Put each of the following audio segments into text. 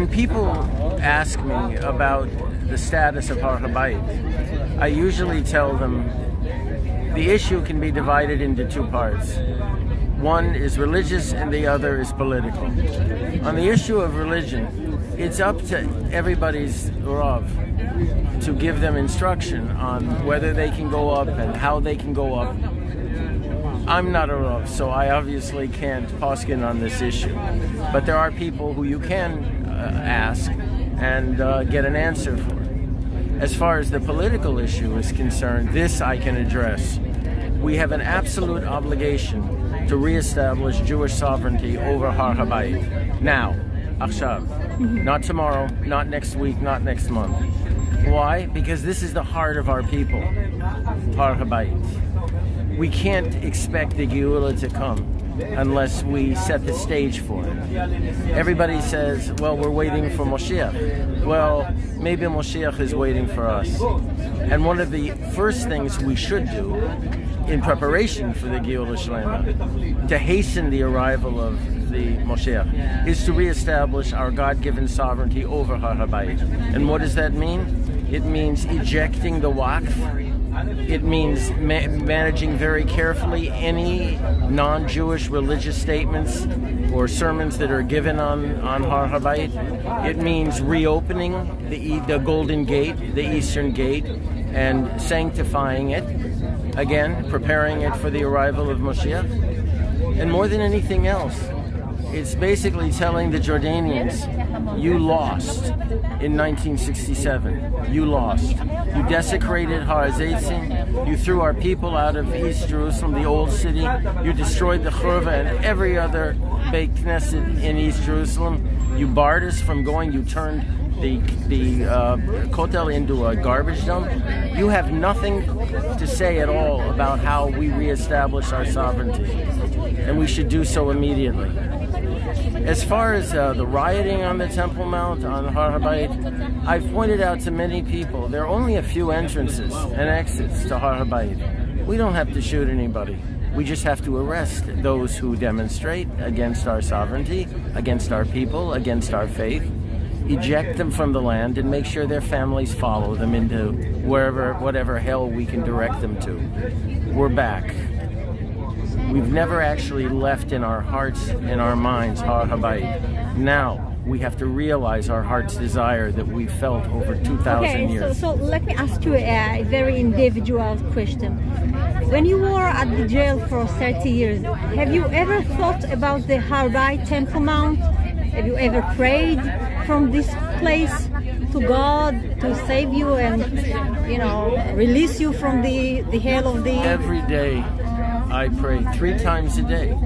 When people ask me about the status of Abeit, I usually tell them the issue can be divided into two parts. One is religious and the other is political. On the issue of religion, it's up to everybody's Rav to give them instruction on whether they can go up and how they can go up. I'm not a Rav, so I obviously can't poskin on this issue. But there are people who you can ask and get an answer for. As far as the political issue is concerned, this I can address. We have an absolute obligation to reestablish Jewish sovereignty over Abeit. Now, achshav, not tomorrow, not next week, not next month. Why? Because this is the heart of our people, Abeit. We can't expect the Geula to come unless we set the stage for it. Everybody says, well, we're waiting for Moshiach. Well, maybe Moshiach is waiting for us. And one of the first things we should do in preparation for the Geula Shlema, to hasten the arrival of the Moshiach, is to reestablish our God-given sovereignty over Abeit. And what does that mean? It means ejecting the Waqf. It means managing very carefully any non-Jewish religious statements or sermons that are given on Abeit. It means reopening the Golden Gate, the Eastern Gate, and sanctifying it, again, preparing it for the arrival of Moshiach. And more than anything else, it's basically telling the Jordanians, you lost in 1967. You lost. You desecrated Har HaZeitzim. You threw our people out of East Jerusalem, the old city. You destroyed the Churva and every other Beit Knesset in East Jerusalem. You barred us from going. You turned the Kotel into a garbage dump. You have nothing to say at all about how we reestablish our sovereignty, and we should do so immediately. As far as the rioting on the Temple Mount, on Abeit, I've pointed out to many people, there are only a few entrances and exits to Abeit. We don't have to shoot anybody. We just have to arrest those who demonstrate against our sovereignty, against our people, against our faith, eject them from the land, and make sure their families follow them into whatever hell we can direct them to. We're back. We've never actually left in our hearts, in our minds, Abeit. Now, we have to realize our heart's desire that we felt over 2,000 years. So let me ask you a very individual question. When you were at the jail for 30 years, have you ever thought about the Abeit Temple Mount? Have you ever prayed from this place to God to save you and, release you from the hell of the... Every day I prayed 3 times a day.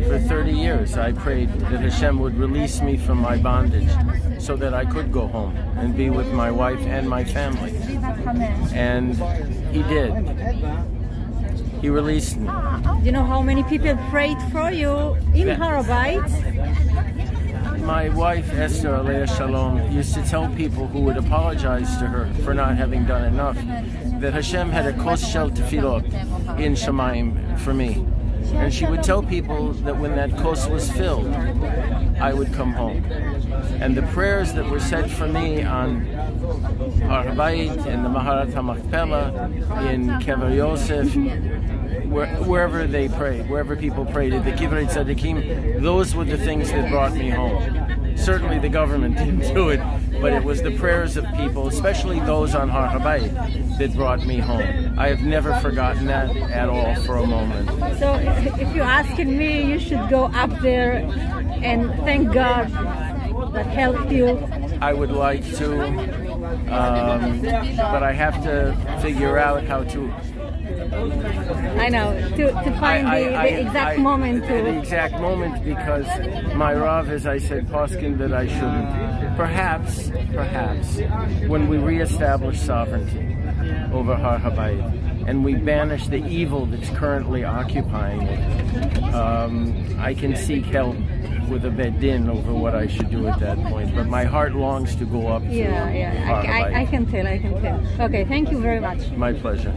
For 30 years I prayed that Hashem would release me from my bondage so that I could go home and be with my wife and my family. And He did. He released me. Do you know how many people prayed for you in Abeit? My wife, Esther Alea Shalom, used to tell people who would apologize to her for not having done enough that Hashem had a kos shel tefillot in Shamayim for me. And she would tell people that when that kos was filled, I would come home. And the prayers that were said for me on Abeit, in the Maharat HaMachpelah, in Kever Yosef, wherever they prayed, wherever people prayed, at the Kivrei Tzadikim, those were the things that brought me home. Certainly the government didn't do it, but it was the prayers of people, especially those on Abeit, that brought me home. I have never forgotten that at all for a moment. So if you're asking me, you should go up there and thank God that helped you. I would like to, but I have to figure out how to... I know, to find the exact moment. The exact moment, because my Rav, as I said, poskin that I shouldn't. Perhaps, when we reestablish sovereignty over Abeit and we banish the evil that's currently occupying it, I can seek help with a bed din over what I should do at that point. But my heart longs to go up to I can tell. Okay, thank you very much. My pleasure.